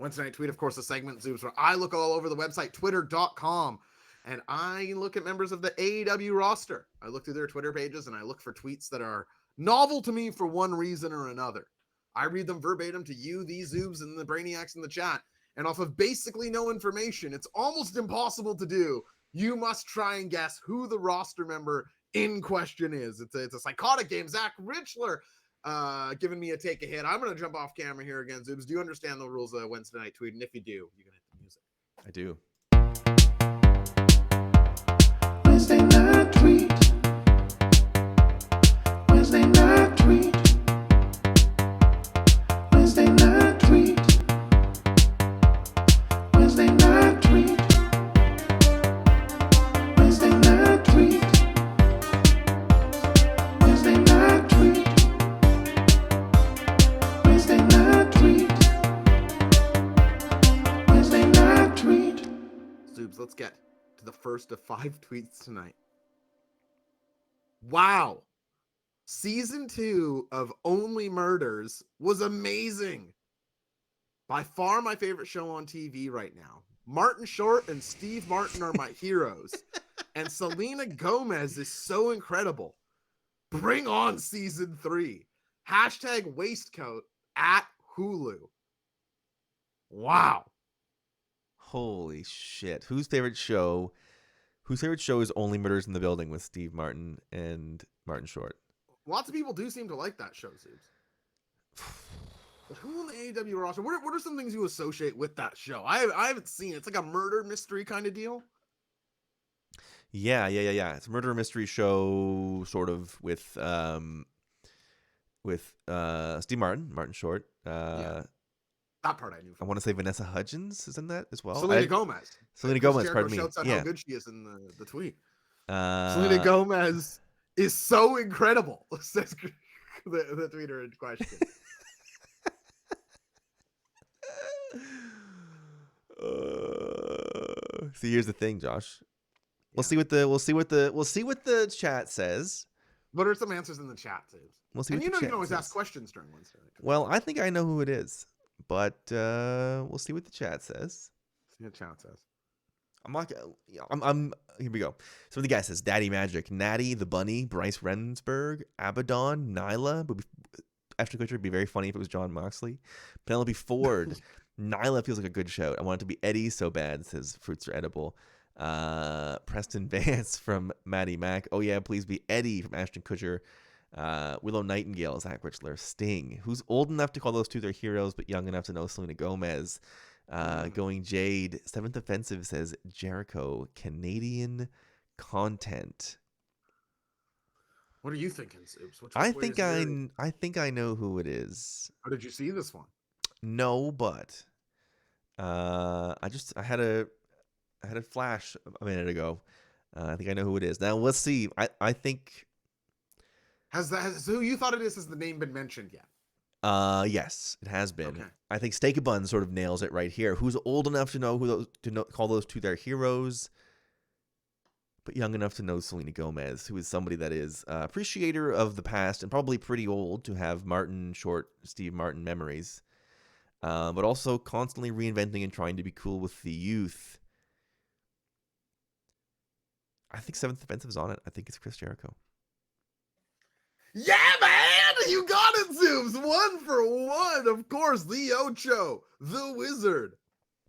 Wednesday Night Tweet, of course, the segment Zooms where I look all over the website, twitter.com, and I look at members of the AEW roster. I look through their Twitter pages and I look for tweets that are novel to me for one reason or another. I read them verbatim to you, these Zoobs, and the Brainiacs in the chat. And off of basically no information, it's almost impossible to do. You must try and guess who the roster member in question is. It's a psychotic game. Zach Richler giving me a take a hit. I'm going to jump off camera here again, Zoobs. Do you understand the rules of Wednesday Night Tweet? And if you do, you can hit the music. I do. Wednesday Night Tweet. Wednesday Night Tweet. Wednesday Night Tweet. Wednesday Night Tweet. Wednesday Night Tweet. Wednesday Night Tweet. Wednesday Night Tweet. Wednesday Night Tweet. Zoobs, let's get to the first of 5 tweets tonight. Wow. Season 2 of Only Murders was amazing. By far my favorite show on TV right now. Martin Short and Steve Martin are my heroes. And Selena Gomez is so incredible. Bring on season 3. Hashtag waistcoat at Hulu. Wow. Holy shit. Whose favorite show is Only Murders in the Building with Steve Martin and Martin Short? Lots of people do seem to like that show, Zoobs. But who on the AEW roster? What are some things you associate with that show? I haven't seen it. It's like a murder mystery kind of deal. Yeah. It's a murder mystery show, sort of with Steve Martin Short. Yeah. That part I knew. I want to say Vanessa Hudgens is in that as well. Selena Gomez. Selena Chris Gomez, Jericho pardon me. shouts out Yeah. how good she is in the tweet. Selena Gomez is so incredible, says the tweeter in question. See, here's the thing, Josh. We'll see what the chat says. What are some answers in the chat, Zoobs? We'll see. And what you the know you chat can always says. ask questions during Wednesday. Well, I think I know who it is, but we'll see what the chat says. See what the chat says. I'm here we go. So the guy says Daddy Magic, Natty the Bunny, Bryce Remsburg, Abaddon, Nyla. Ashton Kutcher would be very funny if it was John Moxley. Penelope Ford. Nyla feels like a good shout. I want it to be Eddie so bad, says Fruits Are Edible. Preston Vance from Maddie Mac. Oh yeah, please be Eddie from Ashton Kutcher. Willow Nightingale, Zach Richler. Sting, who's old enough to call those two their heroes, but young enough to know Selena Gomez. Going Jade. 7th Offensive says Jericho. Canadian content. What are you thinking, Zoobs? I think I know who it is. How did you see this one? No, but I had a flash a minute ago. I think I know who it is. Now let's see. I think Has who you thought it is? Has the name been mentioned yet? yes, it has been. Okay. I think Steak a Bun sort of nails it right here. Who's old enough to know call those two their heroes, but young enough to know Selena Gomez, who is somebody that is appreciator of the past and probably pretty old to have Martin Short, Steve Martin memories, but also constantly reinventing and trying to be cool with the youth. I think 7th Offensive is on it. I think it's Chris Jericho. Yeah, man! You got it, Zoobs! 1 for 1! Of course, the Ocho, the Wizard,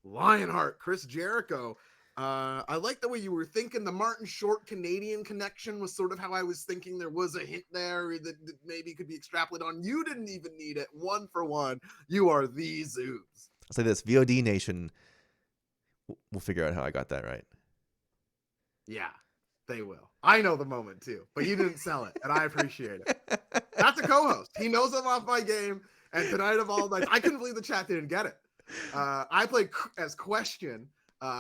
Lionheart, Chris Jericho. I like the way you were thinking. The Martin Short Canadian connection was sort of how I was thinking. There was a hint there that maybe could be extrapolated on. You didn't even need it. 1 for 1. You are the Zoobs. I'll say this. VOD Nation will figure out how I got that right. Yeah, they will. I know the moment too, but you didn't sell it, and I appreciate it. That's a co-host. He knows I'm off my game, and tonight of all nights, I couldn't believe the chat didn't get it. I played as question,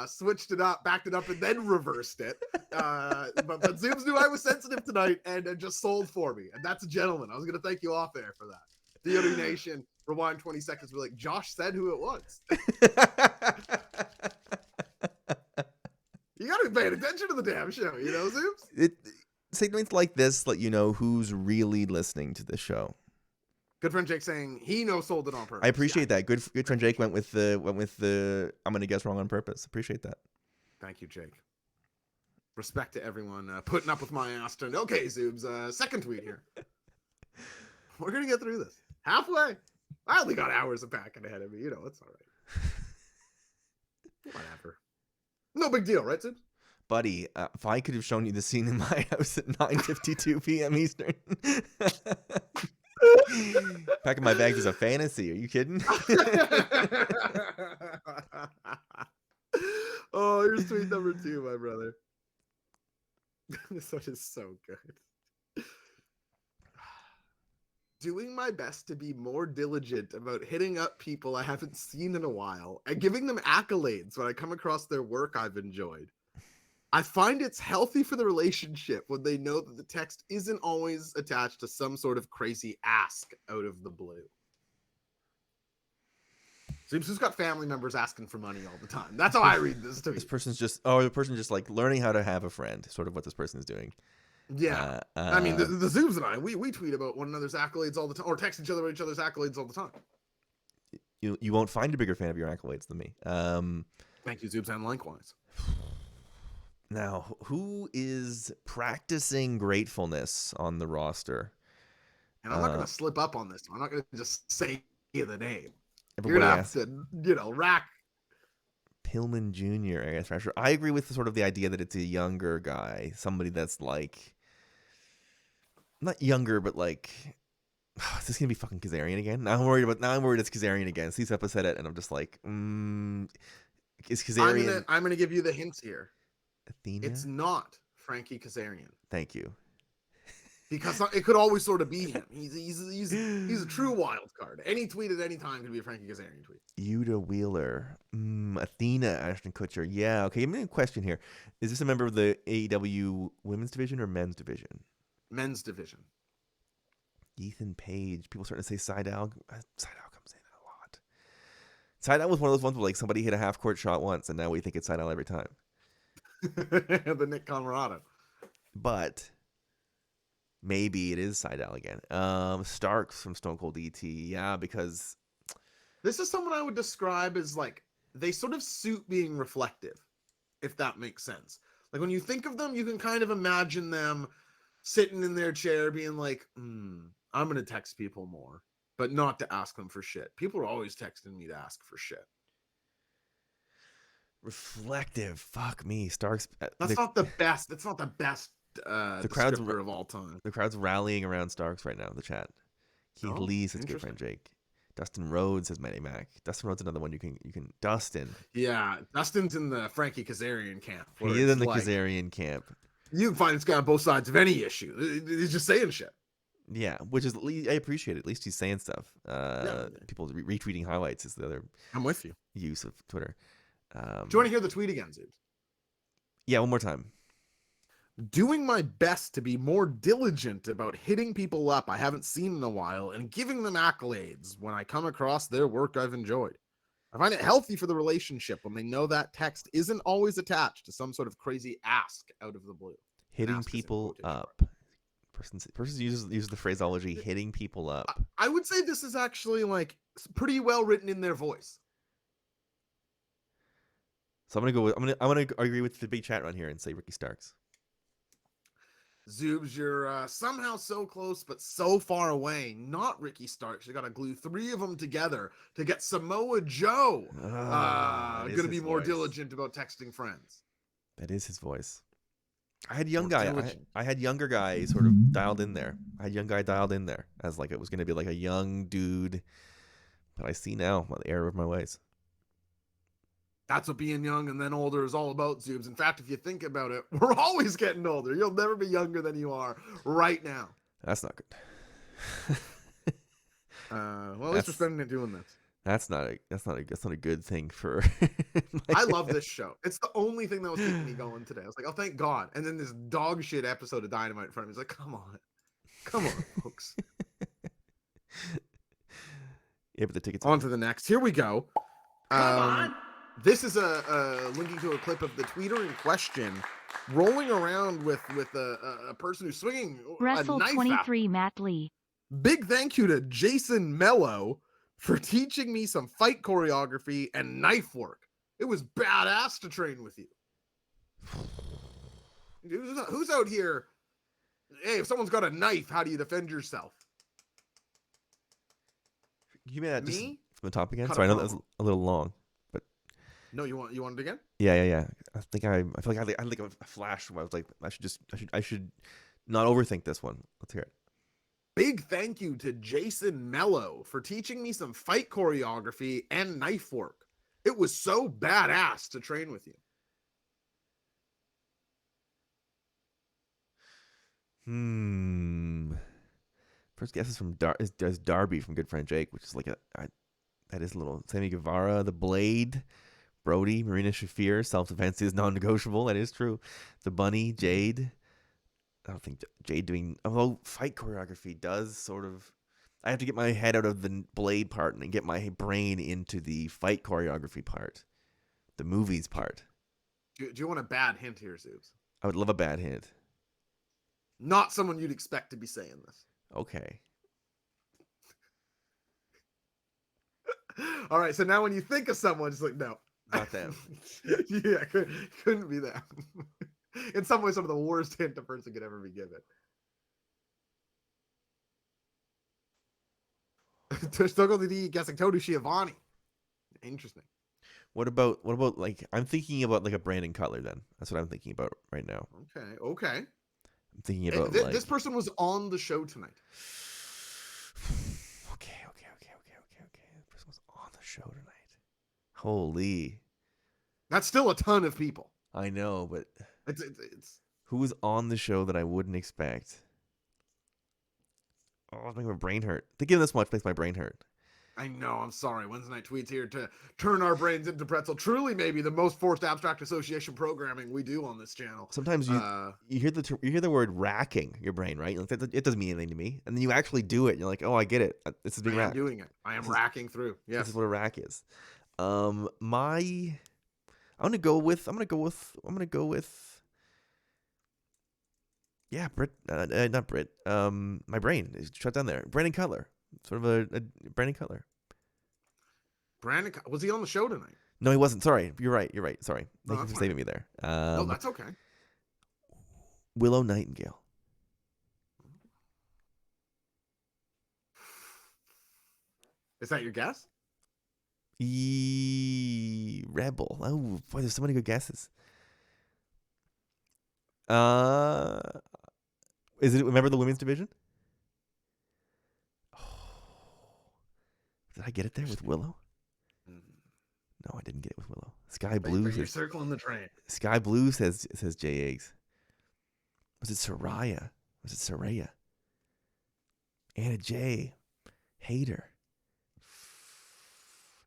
switched it up, backed it up, and then reversed it. But Zoobs knew I was sensitive tonight and just sold for me, and that's a gentleman. I was going to thank you off there for that. DOD Nation, rewind 20 seconds. We're like, Josh said who it was. You gotta be paying attention to the damn show, you know, Zoobs? Segments like this let you know who's really listening to the show. Good friend Jake saying he sold it on purpose. I appreciate that. Good friend Jake went with the I'm gonna guess wrong on purpose. Appreciate that. Thank you, Jake. Respect to everyone putting up with my ass. Okay, Zoobs. Second tweet here. We're gonna get through this halfway. I only got hours of packing ahead of me. It's all right. Whatever. No big deal, right, Zoobs? Buddy, if I could have shown you the scene in my house at 9:52 p.m. Eastern. Packing my bags is a fantasy. Are you kidding? Oh, here's tweet number 2, my brother. This one is so good. Doing my best to be more diligent about hitting up people I haven't seen in a while and giving them accolades when I come across their work I've enjoyed. I find it's healthy for the relationship when they know that the text isn't always attached to some sort of crazy ask out of the blue. Seems who's got family members asking for money all the time. That's how I read this tweet. This person's the person just like learning how to have a friend. Sort of what this person is doing. Yeah, I mean the Zoobs and I, we tweet about one another's accolades all the time, or text each other about each other's accolades all the time. You won't find a bigger fan of your accolades than me. Thank you, Zoobs, and likewise. Now, who is practicing gratefulness on the roster? And I'm not going to slip up on this one. I'm not going to just say the name. You're Everybody going to have asks. to, rack. Pillman Jr., I guess, for sure. I agree with sort of the idea that it's a younger guy, somebody that's like, not younger, but like, is this gonna be fucking Kazarian again? Now I'm worried it's Kazarian again. Seasapa said it, and I'm just like, is Kazarian? I'm gonna give you the hints here. Athena? It's not Frankie Kazarian. Thank you. Because it could always sort of be him. He's a true wild card. Any tweet at any time could be a Frankie Kazarian tweet. Yuta Wheeler, Athena, Ashton Kutcher. Yeah, okay. Give me a question here. Is this a member of the AEW women's division or men's division? Men's division. Ethan Page. People starting to say Seidel. Seidel comes in a lot. Seidel was one of those ones where like somebody hit a half court shot once, and now we think it's Seidel every time. The Nick Conrado. But maybe it is Seidel again. Starks from Stone Cold ET. Yeah, because this is someone I would describe as like they sort of suit being reflective, if that makes sense. Like when you think of them, you can kind of imagine them sitting in their chair being like, I'm going to text people more, but not to ask them for shit. People are always texting me to ask for shit. reflective. Fuck me. Starks. That's not the best. That's not the best the crowd's descriptor of all time. The crowd's rallying around Starks right now in the chat. Keith Lee says good friend Jake. Dustin Rhodes says Manny Mac. Dustin Rhodes another one you can Dustin. Yeah, Dustin's in the Frankie Kazarian camp. He is in the Kazarian camp. You can find this guy on both sides of any issue. He's just saying shit. Yeah, which is I appreciate it. At least he's saying stuff. People retweeting highlights is the other. I'm with you. Use of Twitter. Do you want to hear the tweet again, Zoobs? Yeah, one more time. Doing my best to be more diligent about hitting people up I haven't seen in a while and giving them accolades when I come across their work I've enjoyed. I find it healthy for the relationship when they know that text isn't always attached to some sort of crazy ask out of the blue. Hitting people up. Person uses the phraseology hitting people up. I would say this is actually like pretty well written in their voice. So I'm gonna agree with the big chat run here and say Ricky Starks. Zoobs, you're somehow so close, but so far away. Not Ricky Starks. You got to glue three of them together to get Samoa Joe. Going to be more diligent about texting friends. That is his voice. I had I had younger guy sort of dialed in there. I had young guy dialed in there as like it was going to be like a young dude. But I see now the error of my ways. That's what being young and then older is all about, Zoobs. In fact, if you think about it, we're always getting older. You'll never be younger than you are right now. That's not good. Well, at least we're spending it doing this. That's not a good thing for. I love this show. It's the only thing that was keeping me going today. I was like, oh, thank God. And then this dog shit episode of Dynamite in front of me. It's like, come on, folks. Yeah, but the tickets. On to the next. Here we go. Come on. This is linking to a clip of the tweeter in question rolling around with a person who's swinging Wrestle a knife 23 Matt Lee. Big thank you to Jason Mello for teaching me some fight choreography and knife work. It was badass to train with you. Who's out here? Hey, if someone's got a knife, how do you defend yourself? Can you give me that just Me? from the top again? Cut Sorry, a I know that was promo. a little long. No, you want it again? Yeah. I feel like I had like a flash where I was like, I should not overthink this one. Let's hear it. Big thank you to Jason Mello for teaching me some fight choreography and knife work. It was so badass to train with you. First guess is from is Darby from Good Friend Jake, which is like that is a little Sammy Guevara, the Blade, Brody, Marina Shafir. Self defense is non-negotiable. That is true. The Bunny, Jade. I don't think Jade doing, although fight choreography does sort of. I have to get my head out of the Blade part and get my brain into the fight choreography part, the movies part. Do you want a bad hint here, Zeus? I would love a bad hint. Not someone you'd expect to be saying this. Okay. All right, so now when you think of someone, it's like, no. Not them. Yeah, couldn't be them. In some ways, some of the worst hint a person could ever be given. Still the guessing Toru Schiavone. Interesting. What about like I'm thinking about like a Brandon Cutler then. That's what I'm thinking about right now. Okay. I'm thinking about This person was on the show tonight. Okay. This person was on the show tonight. Holy. That's still a ton of people. I know, but It's who was on the show that I wouldn't expect? Oh, it's making my brain hurt. Thinking of this much makes my brain hurt. I know, I'm sorry. Wednesday Night Tweets here to turn our brains into pretzel. Truly, maybe the most forced abstract association programming we do on this channel. Sometimes you hear the word racking your brain, right? Like it doesn't mean anything to me, and then you actually do it. And you're like, oh, I get it. This is being racked. I'm doing it. I am racking through. Yes, this is what a rack is. I'm gonna go with. Yeah, Brit. Not Brit. My brain is shut down there. Brandon Cutler. Sort of a Brandon Cutler. Brandon, was he on the show tonight? No, he wasn't. Sorry, you're right. Sorry. Thank you for fine. saving me there. No, that's okay. Willow Nightingale. Is that your guess? Rebel. Oh boy, there's so many good guesses. Is it? Remember the women's division? Did I get it there with Willow? No, I didn't get it with Willow. Sky Blue. You're circling the train. Sky Blue says J Eggs. Was it Soraya? Was it Soraya? Anna J. Hater.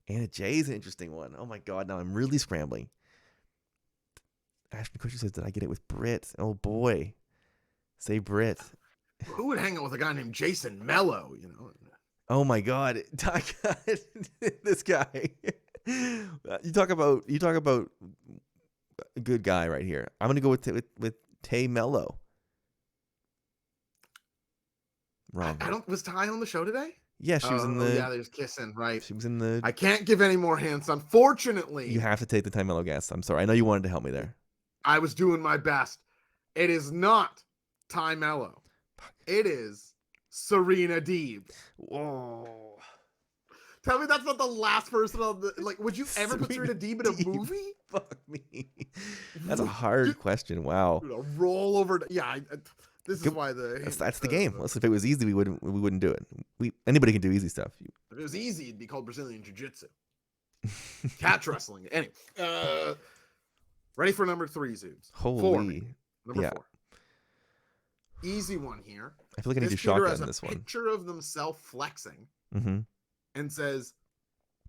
Anna J is an interesting one. Oh my god, now I'm really scrambling. Ashton Kutcher says, did I get it with Brit? Oh boy. Say Brit. Who would hang out with a guy named Jason Mello, you know? Oh my god. This guy. You talk about a good guy right here. I'm gonna go with Tay Mello. Wrong. Was Ty on the show today? Yeah, she was in the. Yeah, there's kissing, right? She was in the. I can't give any more hints, unfortunately. You have to take the Tay Mello guess. I'm sorry. I know you wanted to help me there. I was doing my best. It is not Ty Mello. It is Serena Deeb. Whoa. Tell me that's not the last person on the, like, would you ever put Serena Deeb in a Deeb. movie? Fuck me. That's a hard question. Wow. Roll over. Yeah, this is why that's the game. Listen, if it was easy, we wouldn't do it. Anybody can do easy stuff. If it was easy, it'd be called Brazilian Jiu-Jitsu. Catch wrestling. Anyway, ready for number 3, Zeus? Holy. Number 4. Easy one here. I feel like I need to shotgun has this a one. Picture of themselves flexing Mm-hmm. and says,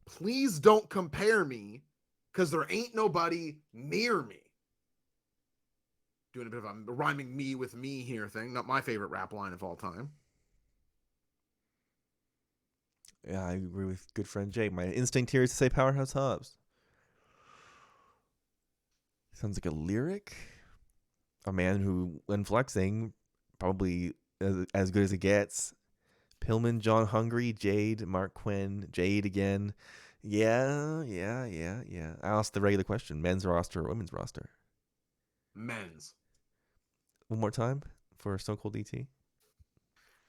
"Please don't compare me, because there ain't nobody near me." Doing a bit of a rhyming me with me here thing. Not my favorite rap line of all time. Yeah, I agree with good friend Jay. My instinct here is to say Powerhouse Hobbs. Sounds like a lyric. A man who, when flexing, probably as good as it gets, Pillman, John Hungry, Jade, Mark Quinn, Jade again. Yeah. I asked the regular question: men's roster or women's roster? Men's. One more time for Stone Cold DT.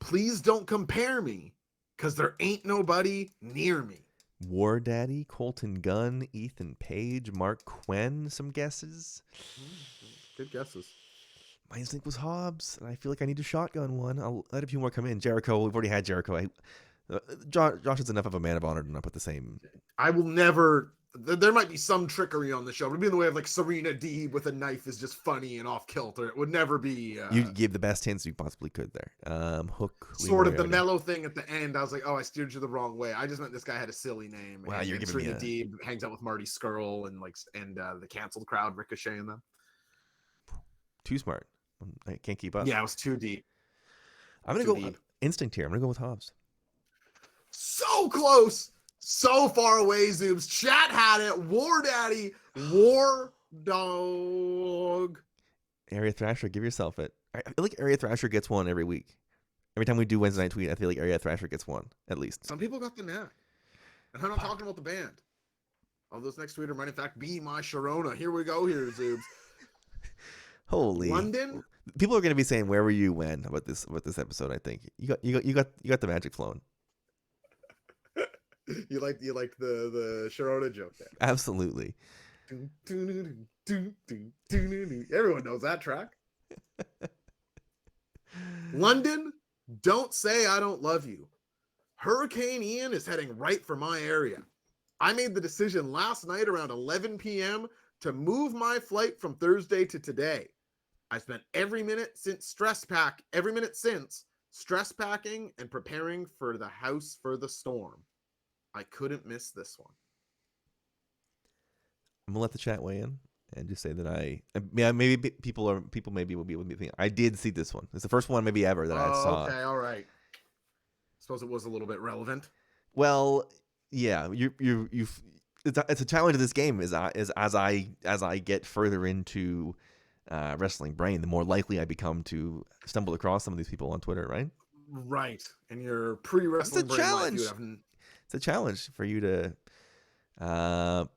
Please don't compare me, because there ain't nobody near me. War Daddy, Colton Gunn, Ethan Page, Mark Quinn. Some guesses. Good guesses. My instinct was Hobbs, and I feel like I need to shotgun one. I'll let a few more come in. Jericho, we've already had Jericho. Josh is enough of a man of honor to not put the same. I will never. There might be some trickery on the show, but it'd be in the way of like Serena Deeb with a knife is just funny and off kilter. It would never be. You gave the best hints you possibly could there. Hook. Sort of the mellow thing at the end. I was like, oh, I steered you the wrong way. I just meant this guy had a silly name. Wow, and, you're giving Serena me Deeb hangs out with Marty Skrull and the canceled crowd ricocheting them. Too smart. I can't keep up. Yeah, it was too deep. I'm gonna Too go deep. instinct here. I'm gonna go with Hobbs. So close, so far away. Zoobs. Chat had it. War Daddy, War Dog. Area Thrasher, give yourself it. I feel like Area Thrasher gets one every week. Every time we do Wednesday Night Tweet, I feel like Area Thrasher gets one at least. Some people got the knack, and I'm not talking about the band. All those next tweeter might in fact be my Sharona. Here we go. Here, Zoobs. Holy London. People are gonna be saying, "Where were you when?" about this episode. I think you got the magic flowing. You like the Sharona joke there. Absolutely. Everyone knows that track. London, don't say I don't love you. Hurricane Ian is heading right for my area. I made the decision last night around 11 p.m. to move my flight from Thursday to today. I spent every minute since stress packing and preparing for the house for the storm. I couldn't miss this one. I'm gonna let the chat weigh in and just say that maybe people maybe will be with me. I did see this one. It's the first one maybe ever that I saw. Okay, all right. Suppose it was a little bit relevant. Well, yeah, it's a challenge of this game as I get further into wrestling brain, the more likely I become to stumble across some of these people on Twitter, right? Right, and your pre-wrestling It's a brain challenge. life, It's a challenge for you to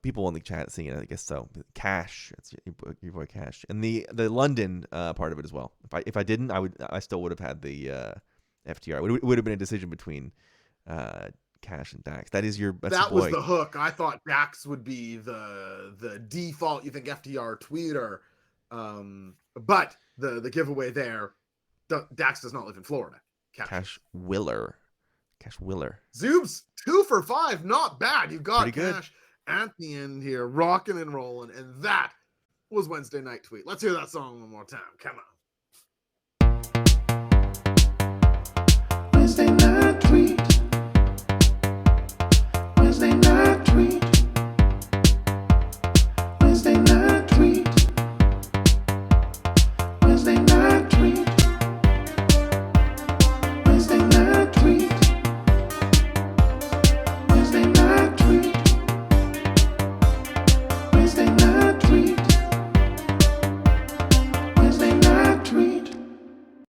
people in the chat seeing it, I guess so. Cash, it's your boy Cash, and the London part of it as well. If I didn't, I still would have had the FTR. It would have been a decision between Cash and Dax. That was the hook. I thought Dax would be the default. You think FTR tweeter, but the giveaway there, Dax does not live in Florida. Cash Willer. Zoobs 2 for 5, not bad. You've got Pretty Cash at the end here, rocking and rolling, and that was Wednesday Night Tweet. Let's hear that song one more time. Come on.